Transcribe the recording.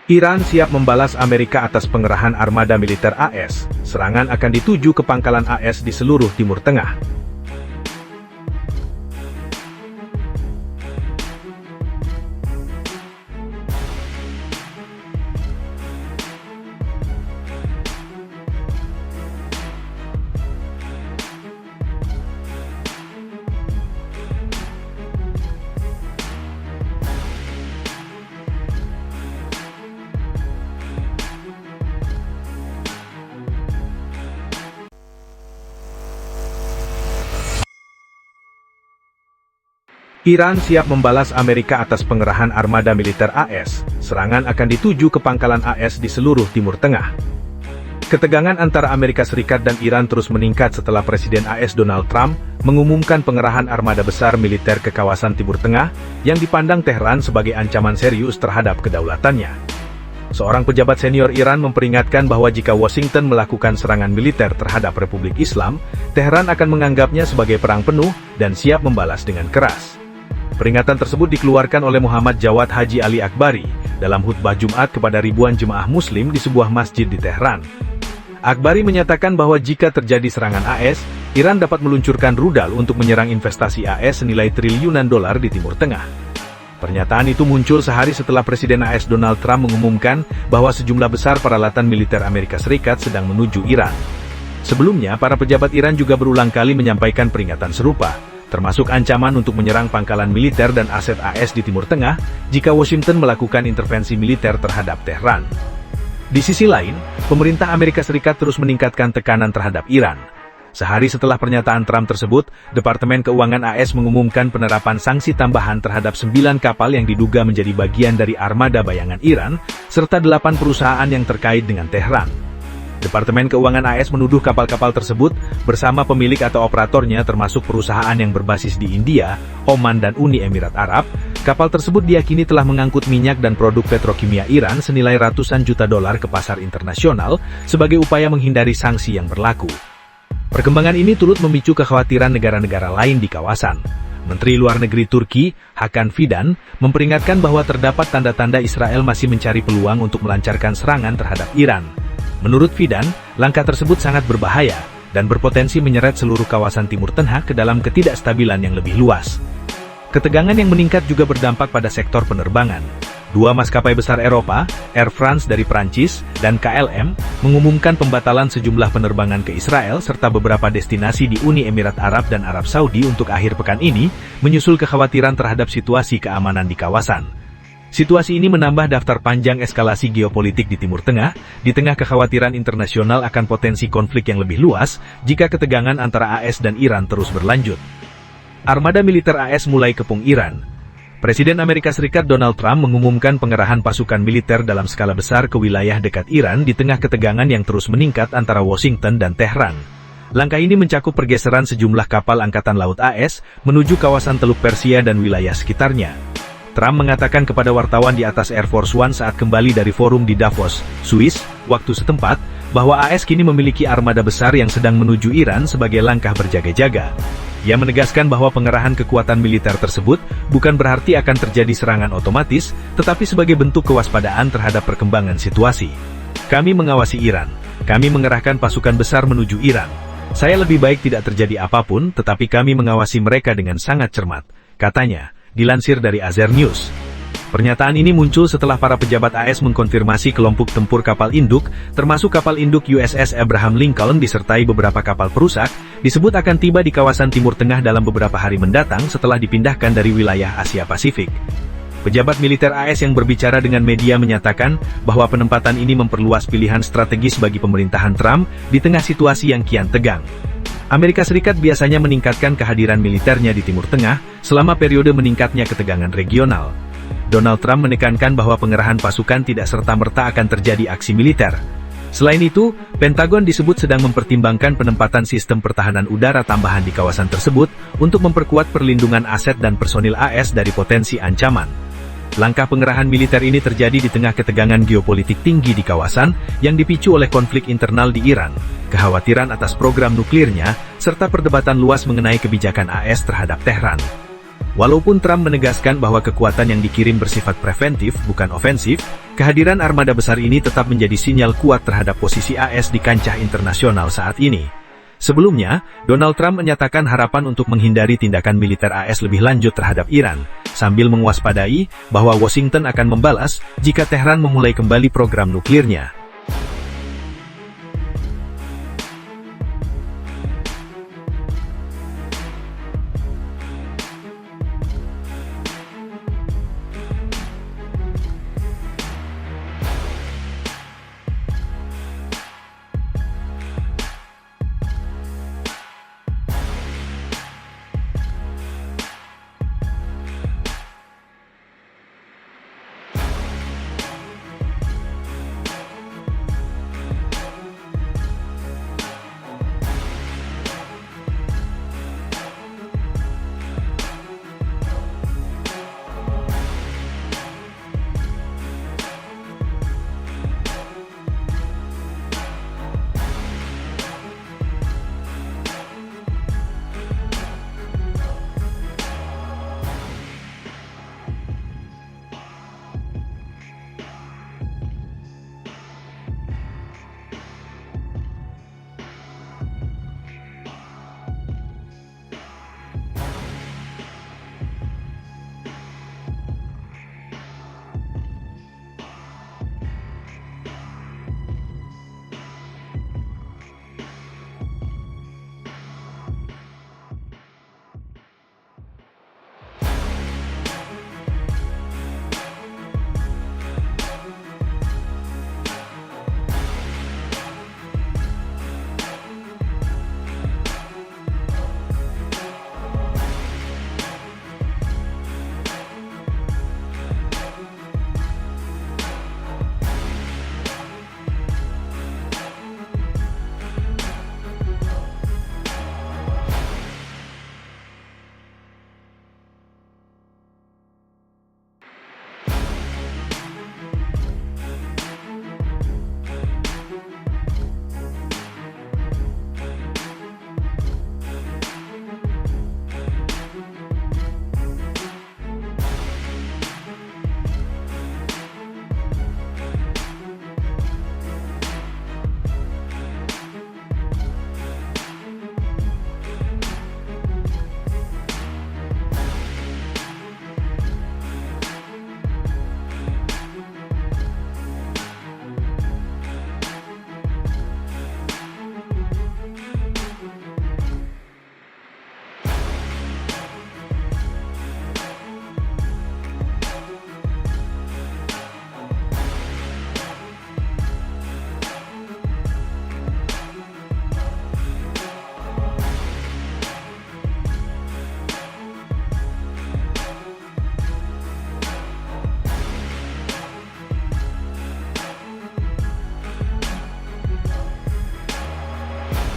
Iran siap membalas Amerika atas pengerahan armada militer AS. Serangan akan dituju ke pangkalan AS di seluruh Timur Tengah. Iran siap membalas Amerika atas pengerahan armada militer AS. Serangan akan dituju ke pangkalan AS di seluruh Timur Tengah. Ketegangan antara Amerika Serikat dan Iran terus meningkat setelah Presiden AS Donald Trump mengumumkan pengerahan armada besar militer ke kawasan Timur Tengah yang dipandang Tehran sebagai ancaman serius terhadap kedaulatannya. Seorang pejabat senior Iran memperingatkan bahwa jika Washington melakukan serangan militer terhadap Republik Islam, Tehran akan menganggapnya sebagai perang penuh dan siap membalas dengan keras. Peringatan tersebut dikeluarkan oleh Muhammad Jawad Haji Ali Akbari dalam khutbah Jumat kepada ribuan jemaah Muslim di sebuah masjid di Tehran. Akbari menyatakan bahwa jika terjadi serangan AS, Iran dapat meluncurkan rudal untuk menyerang investasi AS senilai triliunan dolar di Timur Tengah. Pernyataan itu muncul sehari setelah Presiden AS Donald Trump mengumumkan bahwa sejumlah besar peralatan militer Amerika Serikat sedang menuju Iran. Sebelumnya, para pejabat Iran juga berulang kali menyampaikan peringatan serupa, termasuk ancaman untuk menyerang pangkalan militer dan aset AS di Timur Tengah jika Washington melakukan intervensi militer terhadap Tehran. Di sisi lain, pemerintah Amerika Serikat terus meningkatkan tekanan terhadap Iran. Sehari setelah pernyataan Trump tersebut, Departemen Keuangan AS mengumumkan penerapan sanksi tambahan terhadap 9 kapal yang diduga menjadi bagian dari armada bayangan Iran, serta 8 perusahaan yang terkait dengan Tehran. Departemen Keuangan AS menuduh kapal-kapal tersebut bersama pemilik atau operatornya termasuk perusahaan yang berbasis di India, Oman dan Uni Emirat Arab. Kapal tersebut diyakini telah mengangkut minyak dan produk petrokimia Iran senilai ratusan juta dolar ke pasar internasional sebagai upaya menghindari sanksi yang berlaku. Perkembangan ini turut memicu kekhawatiran negara-negara lain di kawasan. Menteri Luar Negeri Turki, Hakan Fidan, memperingatkan bahwa terdapat tanda-tanda Israel masih mencari peluang untuk melancarkan serangan terhadap Iran. Menurut Fidan, langkah tersebut sangat berbahaya dan berpotensi menyeret seluruh kawasan Timur Tengah ke dalam ketidakstabilan yang lebih luas. Ketegangan yang meningkat juga berdampak pada sektor penerbangan. Dua maskapai besar Eropa, Air France dari Prancis dan KLM, mengumumkan pembatalan sejumlah penerbangan ke Israel serta beberapa destinasi di Uni Emirat Arab dan Arab Saudi untuk akhir pekan ini, menyusul kekhawatiran terhadap situasi keamanan di kawasan. Situasi ini menambah daftar panjang eskalasi geopolitik di Timur Tengah, di tengah kekhawatiran internasional akan potensi konflik yang lebih luas jika ketegangan antara AS dan Iran terus berlanjut. Armada militer AS mulai kepung Iran. Presiden Amerika Serikat Donald Trump mengumumkan pengerahan pasukan militer dalam skala besar ke wilayah dekat Iran di tengah ketegangan yang terus meningkat antara Washington dan Tehran. Langkah ini mencakup pergeseran sejumlah kapal Angkatan Laut AS menuju kawasan Teluk Persia dan wilayah sekitarnya. Trump mengatakan kepada wartawan di atas Air Force One saat kembali dari forum di Davos, Swiss, waktu setempat, bahwa AS kini memiliki armada besar yang sedang menuju Iran sebagai langkah berjaga-jaga. Ia menegaskan bahwa pengerahan kekuatan militer tersebut bukan berarti akan terjadi serangan otomatis, tetapi sebagai bentuk kewaspadaan terhadap perkembangan situasi. Kami mengawasi Iran. Kami mengerahkan pasukan besar menuju Iran. Saya lebih baik tidak terjadi apapun, tetapi kami mengawasi mereka dengan sangat cermat, katanya. Dilansir dari Azer News. Pernyataan ini muncul setelah para pejabat AS mengkonfirmasi kelompok tempur kapal induk, termasuk kapal induk USS Abraham Lincoln disertai beberapa kapal perusak, disebut akan tiba di kawasan Timur Tengah dalam beberapa hari mendatang setelah dipindahkan dari wilayah Asia Pasifik. Pejabat militer AS yang berbicara dengan media menyatakan bahwa penempatan ini memperluas pilihan strategis bagi pemerintahan Trump di tengah situasi yang kian tegang. Amerika Serikat biasanya meningkatkan kehadiran militernya di Timur Tengah selama periode meningkatnya ketegangan regional. Donald Trump menekankan bahwa pengerahan pasukan tidak serta-merta akan terjadi aksi militer. Selain itu, Pentagon disebut sedang mempertimbangkan penempatan sistem pertahanan udara tambahan di kawasan tersebut untuk memperkuat perlindungan aset dan personil AS dari potensi ancaman. Langkah pengerahan militer ini terjadi di tengah ketegangan geopolitik tinggi di kawasan yang dipicu oleh konflik internal di Iran, kekhawatiran atas program nuklirnya, serta perdebatan luas mengenai kebijakan AS terhadap Tehran. Walaupun Trump menegaskan bahwa kekuatan yang dikirim bersifat preventif, bukan ofensif, kehadiran armada besar ini tetap menjadi sinyal kuat terhadap posisi AS di kancah internasional saat ini. Sebelumnya, Donald Trump menyatakan harapan untuk menghindari tindakan militer AS lebih lanjut terhadap Iran, sambil mewaspadai bahwa Washington akan membalas jika Tehran memulai kembali program nuklirnya.